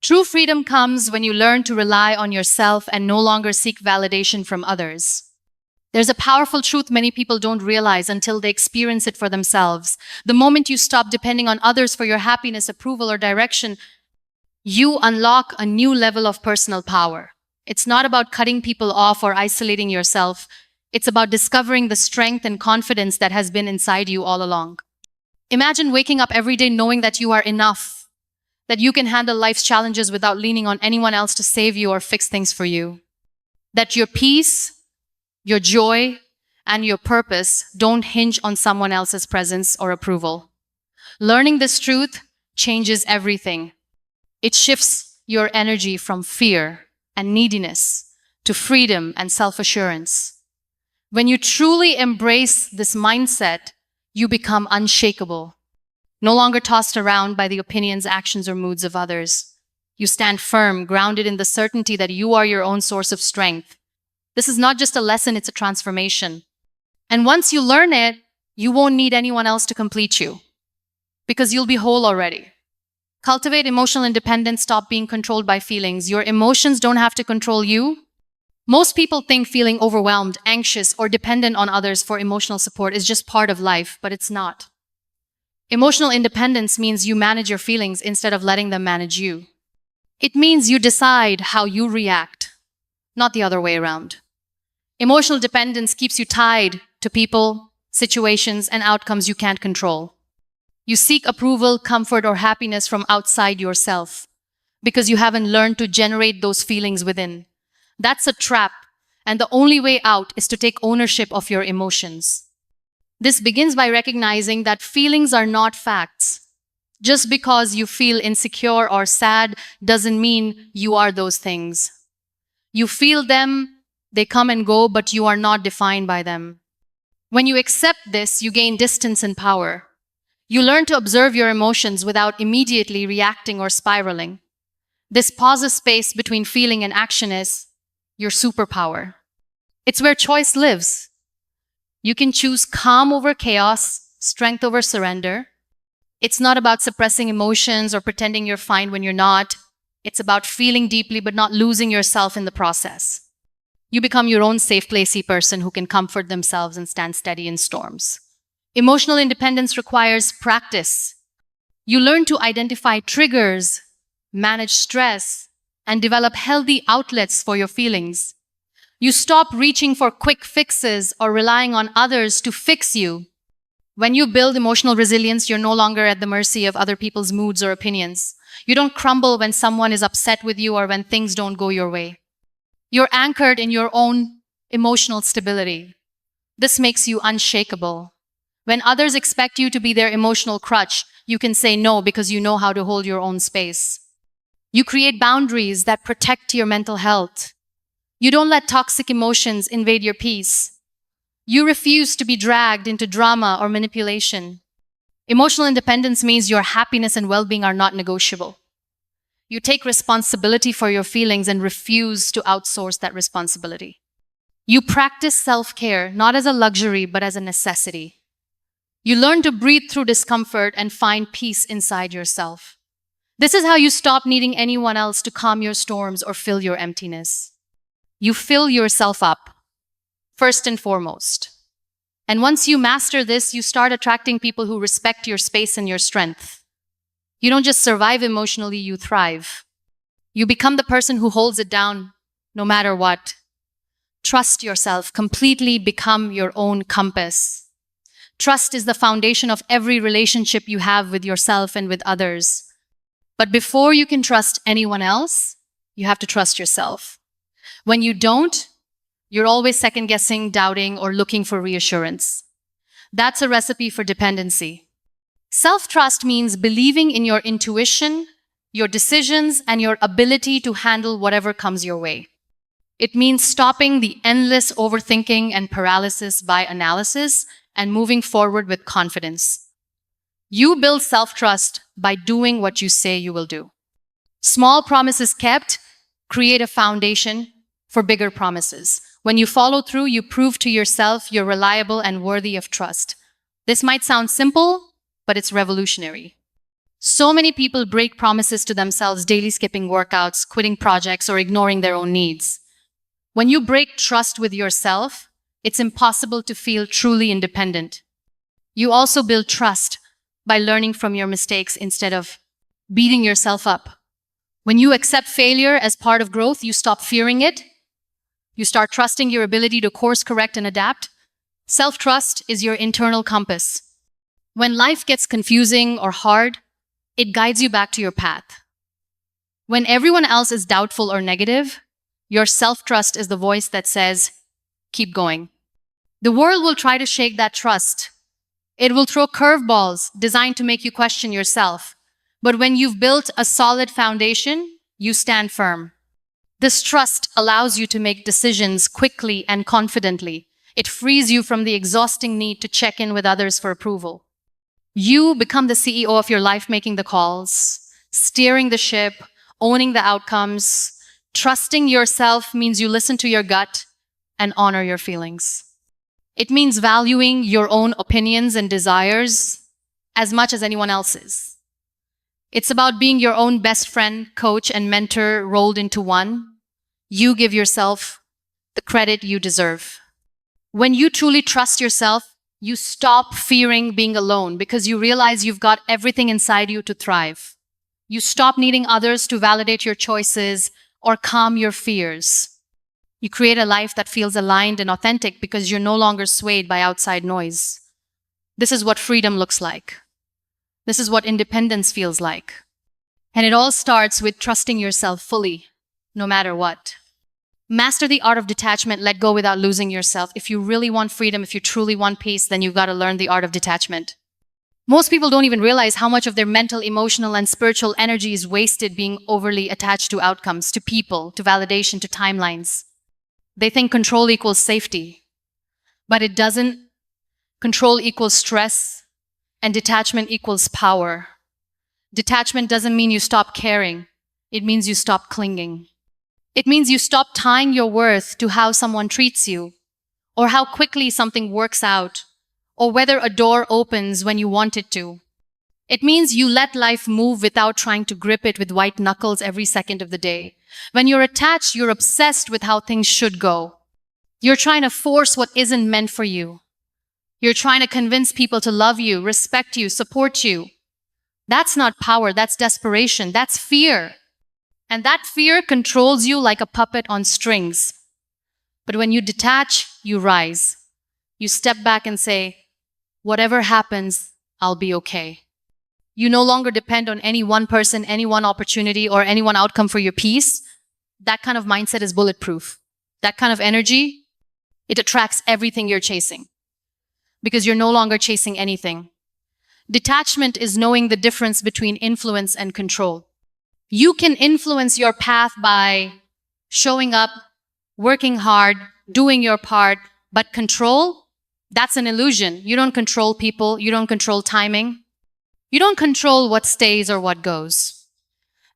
True freedom comes when you learn to rely on yourself and no longer seek validation from others. There's a powerful truth many people don't realize until they experience it for themselves. The moment you stop depending on others for your happiness, approval, or direction, you unlock a new level of personal power. It's not about cutting people off or isolating yourself. It's about discovering the strength and confidence that has been inside you all along. Imagine waking up every day knowing that you are enough, that you can handle life's challenges without leaning on anyone else to save you or fix things for you. That your peace, your joy, and your purpose don't hinge on someone else's presence or approval. Learning this truth changes everything. It shifts your energy from fear and neediness to freedom and self-assurance. When you truly embrace this mindset, you become unshakable, no longer tossed around by the opinions, actions, or moods of others. You stand firm, grounded in the certainty that you are your own source of strength. This is not just a lesson, it's a transformation. And once you learn it, you won't need anyone else to complete you, because you'll be whole already. Cultivate emotional independence, stop being controlled by feelings. Your emotions don't have to control you. Most people think feeling overwhelmed, anxious, or dependent on others for emotional support is just part of life, but it's not. Emotional independence means you manage your feelings instead of letting them manage you. It means you decide how you react, not the other way around. Emotional dependence keeps you tied to people, situations, and outcomes you can't control. You seek approval, comfort, or happiness from outside yourself because you haven't learned to generate those feelings within. That's a trap, and the only way out is to take ownership of your emotions. This begins by recognizing that feelings are not facts. Just because you feel insecure or sad doesn't mean you are those things. You feel them, they come and go, but you are not defined by them. When you accept this, you gain distance and power. You learn to observe your emotions without immediately reacting or spiraling. This pauses space between feeling and action is your superpower. It's where choice lives. You can choose calm over chaos, strength over surrender. It's not about suppressing emotions or pretending you're fine when you're not. It's about feeling deeply but not losing yourself in the process. You become your own safe placey person who can comfort themselves and stand steady in storms. Emotional independence requires practice. You learn to identify triggers, manage stress, and develop healthy outlets for your feelings. You stop reaching for quick fixes or relying on others to fix you. When you build emotional resilience, you're no longer at the mercy of other people's moods or opinions. You don't crumble when someone is upset with you or when things don't go your way. You're anchored in your own emotional stability. This makes you unshakable. When others expect you to be their emotional crutch, you can say no because you know how to hold your own space. You create boundaries that protect your mental health. You don't let toxic emotions invade your peace. You refuse to be dragged into drama or manipulation. Emotional independence means your happiness and well-being are not negotiable. You take responsibility for your feelings and refuse to outsource that responsibility. You practice self-care not as a luxury but as a necessity. You learn to breathe through discomfort and find peace inside yourself. This is how you stop needing anyone else to calm your storms or fill your emptiness. You fill yourself up, first and foremost. And once you master this, you start attracting people who respect your space and your strength. You don't just survive emotionally, you thrive. You become the person who holds it down no matter what. Trust yourself, completely become your own compass. Trust is the foundation of every relationship you have with yourself and with others. But before you can trust anyone else, you have to trust yourself. When you don't, you're always second-guessing, doubting, or looking for reassurance. That's a recipe for dependency. Self-trust means believing in your intuition, your decisions, and your ability to handle whatever comes your way. It means stopping the endless overthinking and paralysis by analysis and moving forward with confidence. You build self-trust by doing what you say you will do. Small promises kept create a foundation for bigger promises. When you follow through, you prove to yourself you're reliable and worthy of trust. This might sound simple, but it's revolutionary. So many people break promises to themselves, daily skipping workouts, quitting projects, or ignoring their own needs. When you break trust with yourself, it's impossible to feel truly independent. You also build trust by learning from your mistakes instead of beating yourself up. When you accept failure as part of growth, you stop fearing it. You start trusting your ability to course correct and adapt. Self-trust is your internal compass. When life gets confusing or hard, it guides you back to your path. When everyone else is doubtful or negative, your self-trust is the voice that says, keep going. The world will try to shake that trust. It will throw curveballs designed to make you question yourself. But when you've built a solid foundation, you stand firm. This trust allows you to make decisions quickly and confidently. It frees you from the exhausting need to check in with others for approval. You become the CEO of your life, making the calls, steering the ship, owning the outcomes. Trusting yourself means you listen to your gut and honor your feelings. It means valuing your own opinions and desires as much as anyone else's. It's about being your own best friend, coach, and mentor rolled into one. You give yourself the credit you deserve. When you truly trust yourself, you stop fearing being alone because you realize you've got everything inside you to thrive. You stop needing others to validate your choices or calm your fears. You create a life that feels aligned and authentic because you're no longer swayed by outside noise. This is what freedom looks like. This is what independence feels like. And it all starts with trusting yourself fully, no matter what. Master the art of detachment. Let go without losing yourself. If you really want freedom, if you truly want peace, then you've got to learn the art of detachment. Most people don't even realize how much of their mental, emotional, and spiritual energy is wasted being overly attached to outcomes, to people, to validation, to timelines. They think control equals safety, but it doesn't. Control equals stress, and detachment equals power. Detachment doesn't mean you stop caring. It means you stop clinging. It means you stop tying your worth to how someone treats you, or how quickly something works out, or whether a door opens when you want it to. It means you let life move without trying to grip it with white knuckles every second of the day. When you're attached, you're obsessed with how things should go. You're trying to force what isn't meant for you. You're trying to convince people to love you, respect you, support you. That's not power, that's desperation, that's fear. And that fear controls you like a puppet on strings. But when you detach, you rise. You step back and say, whatever happens, I'll be okay. You no longer depend on any one person, any one opportunity, or any one outcome for your peace. That kind of mindset is bulletproof. That kind of energy, it attracts everything you're chasing because you're no longer chasing anything. Detachment is knowing the difference between influence and control. You can influence your path by showing up, working hard, doing your part, but control, that's an illusion. You don't control people. You don't control timing. You don't control what stays or what goes.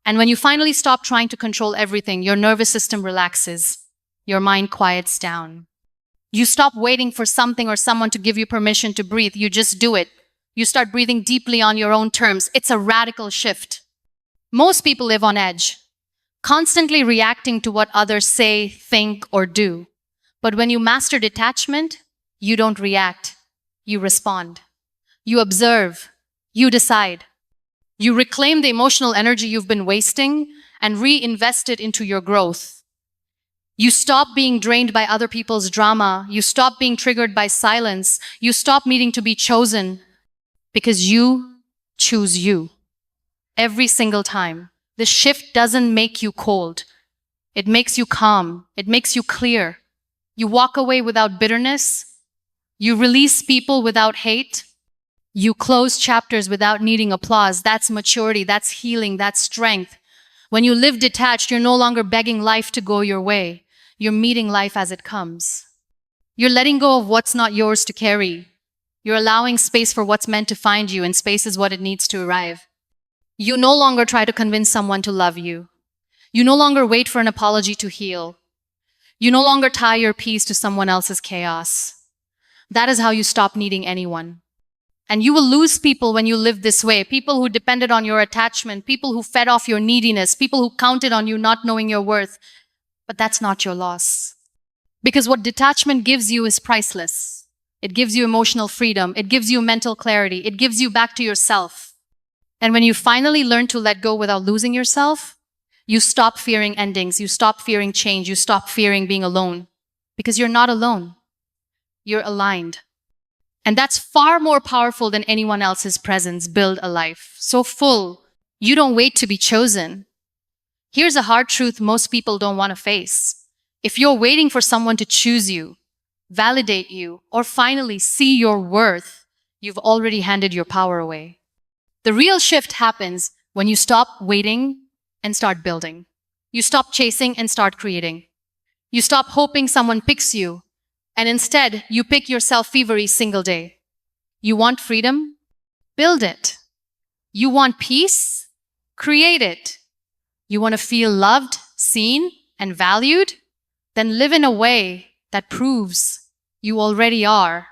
And when you finally stop trying to control everything, your nervous system relaxes. Your mind quiets down. You stop waiting for something or someone to give you permission to breathe. You just do it. You start breathing deeply on your own terms. It's a radical shift. Most people live on edge, constantly reacting to what others say, think, or do. But when you master detachment, you don't react. You respond. You observe. You decide. You reclaim the emotional energy you've been wasting and reinvest it into your growth. You stop being drained by other people's drama. You stop being triggered by silence. You stop needing to be chosen because you choose you. Every single time. The shift doesn't make you cold. It makes you calm. It makes you clear. You walk away without bitterness. You release people without hate. You close chapters without needing applause. That's maturity. That's healing. That's strength. When you live detached, you're no longer begging life to go your way. You're meeting life as it comes. You're letting go of what's not yours to carry. You're allowing space for what's meant to find you, and space is what it needs to arrive. You no longer try to convince someone to love you. You no longer wait for an apology to heal. You no longer tie your peace to someone else's chaos. That is how you stop needing anyone. And you will lose people when you live this way. People who depended on your attachment, people who fed off your neediness, people who counted on you not knowing your worth. But that's not your loss. Because what detachment gives you is priceless. It gives you emotional freedom. It gives you mental clarity. It gives you back to yourself. And when you finally learn to let go without losing yourself, you stop fearing endings. You stop fearing change. You stop fearing being alone. Because you're not alone. You're aligned. And that's far more powerful than anyone else's presence. Build a life so full, you don't wait to be chosen. Here's a hard truth most people don't want to face. If you're waiting for someone to choose you, validate you, or finally see your worth, you've already handed your power away. The real shift happens when you stop waiting and start building. You stop chasing and start creating. You stop hoping someone picks you, and instead you pick yourself every single day. You want freedom? Build it. You want peace? Create it. You want to feel loved, seen, and valued? Then live in a way that proves you already are.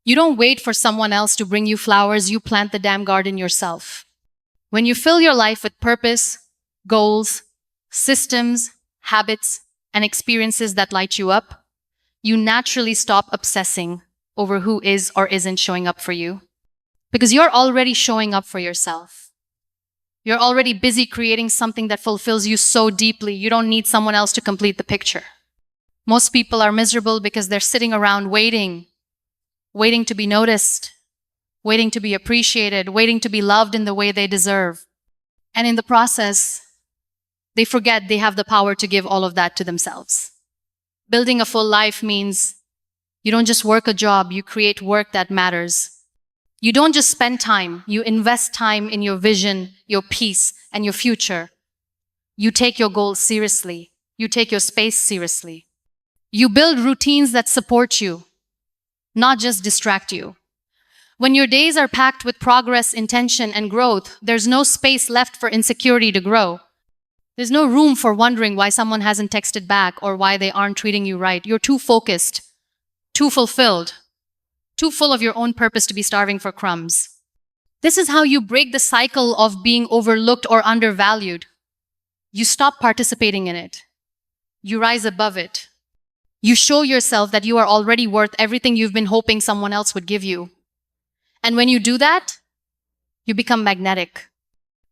You don't wait for someone else to bring you flowers, you plant the damn garden yourself. When you fill your life with purpose, goals, systems, habits, and experiences that light you up, you naturally stop obsessing over who is or isn't showing up for you. Because you're already showing up for yourself. You're already busy creating something that fulfills you so deeply, you don't need someone else to complete the picture. Most people are miserable because they're sitting around waiting to be noticed, waiting to be appreciated, waiting to be loved in the way they deserve. And in the process, they forget they have the power to give all of that to themselves. Building a full life means you don't just work a job, you create work that matters. You don't just spend time, you invest time in your vision, your peace, and your future. You take your goals seriously. You take your space seriously. You build routines that support you, not just distract you. When your days are packed with progress, intention, and growth, there's no space left for insecurity to grow. There's no room for wondering why someone hasn't texted back or why they aren't treating you right. You're too focused, too fulfilled, too full of your own purpose to be starving for crumbs. This is how you break the cycle of being overlooked or undervalued. You stop participating in it. You rise above it. You show yourself that you are already worth everything you've been hoping someone else would give you. And when you do that, you become magnetic.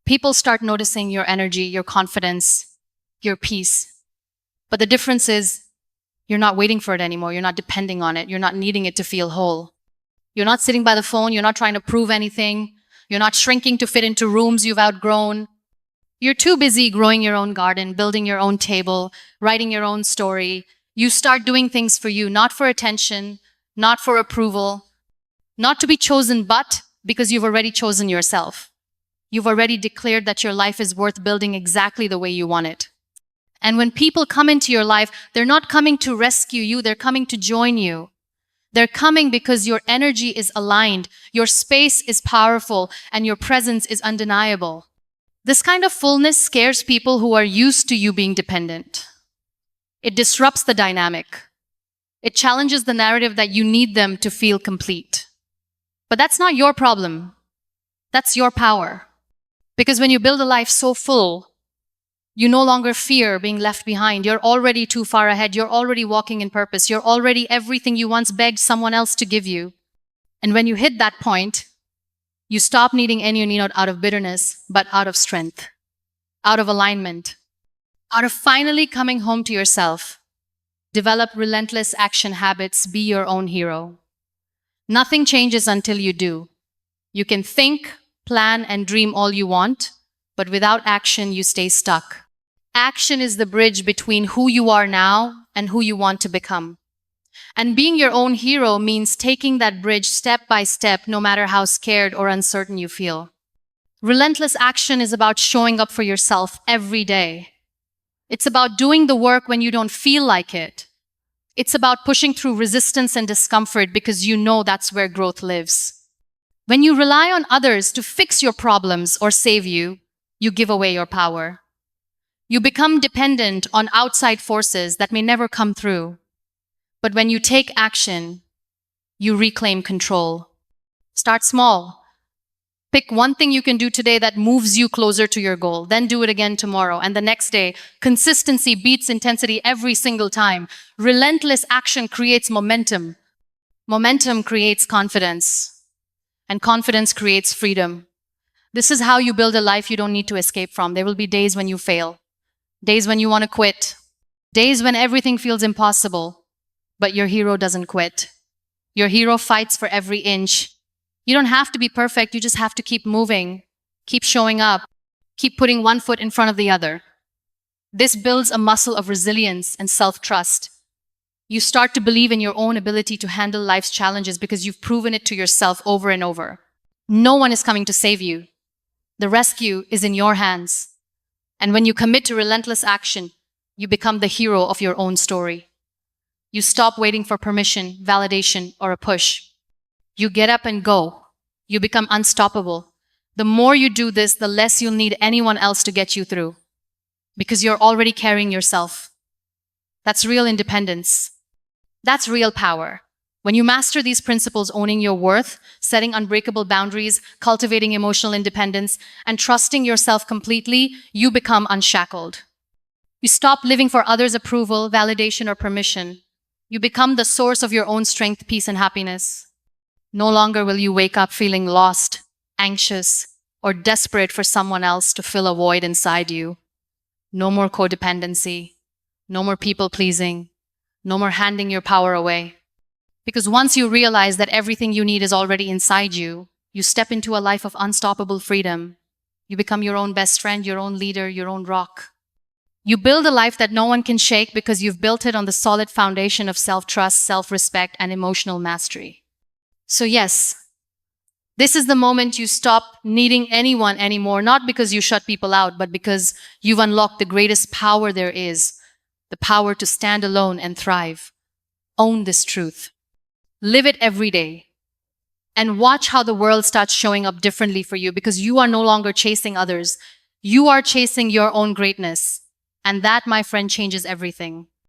People start noticing your energy, your confidence, your peace. But the difference is, you're not waiting for it anymore. You're not depending on it. You're not needing it to feel whole. You're not sitting by the phone. You're not trying to prove anything. You're not shrinking to fit into rooms you've outgrown. You're too busy growing your own garden, building your own table, writing your own story. You start doing things for you, not for attention, not for approval, not to be chosen, but because you've already chosen yourself. You've already declared that your life is worth building exactly the way you want it. And when people come into your life, they're not coming to rescue you, they're coming to join you. They're coming because your energy is aligned, your space is powerful, and your presence is undeniable. This kind of fullness scares people who are used to you being dependent. It disrupts the dynamic. It challenges the narrative that you need them to feel complete. But that's not your problem. That's your power. Because when you build a life so full, you no longer fear being left behind. You're already too far ahead. You're already walking in purpose. You're already everything you once begged someone else to give you. And when you hit that point, you stop needing any out of bitterness, but out of strength, out of alignment, out of finally coming home to yourself. Develop relentless action habits. Be your own hero. Nothing changes until you do. You can think, plan, and dream all you want, but without action, you stay stuck. Action is the bridge between who you are now and who you want to become. And being your own hero means taking that bridge step by step, no matter how scared or uncertain you feel. Relentless action is about showing up for yourself every day. It's about doing the work when you don't feel like it. It's about pushing through resistance and discomfort because you know that's where growth lives. When you rely on others to fix your problems or save you, you give away your power. You become dependent on outside forces that may never come through. But when you take action, you reclaim control. Start small. Pick one thing you can do today that moves you closer to your goal. Then do it again tomorrow and the next day. Consistency beats intensity every single time. Relentless action creates momentum. Momentum creates confidence. And confidence creates freedom. This is how you build a life you don't need to escape from. There will be days when you fail, days when you want to quit, days when everything feels impossible. But your hero doesn't quit. Your hero fights for every inch. You don't have to be perfect, you just have to keep moving, keep showing up, keep putting one foot in front of the other. This builds a muscle of resilience and self-trust. You start to believe in your own ability to handle life's challenges because you've proven it to yourself over and over. No one is coming to save you. The rescue is in your hands. And when you commit to relentless action, you become the hero of your own story. You stop waiting for permission, validation, or a push. You get up and go. You become unstoppable. The more you do this, the less you'll need anyone else to get you through. Because you're already carrying yourself. That's real independence. That's real power. When you master these principles, owning your worth, setting unbreakable boundaries, cultivating emotional independence, and trusting yourself completely, you become unshackled. You stop living for others' approval, validation, or permission. You become the source of your own strength, peace, and happiness. No longer will you wake up feeling lost, anxious, or desperate for someone else to fill a void inside you. No more codependency. No more people-pleasing. No more handing your power away. Because once you realize that everything you need is already inside you, you step into a life of unstoppable freedom. You become your own best friend, your own leader, your own rock. You build a life that no one can shake because you've built it on the solid foundation of self-trust, self-respect, and emotional mastery. So yes, this is the moment you stop needing anyone anymore, not because you shut people out, but because you've unlocked the greatest power there is, the power to stand alone and thrive. Own this truth. Live it every day. And watch how the world starts showing up differently for you because you are no longer chasing others. You are chasing your own greatness. And that, my friend, changes everything.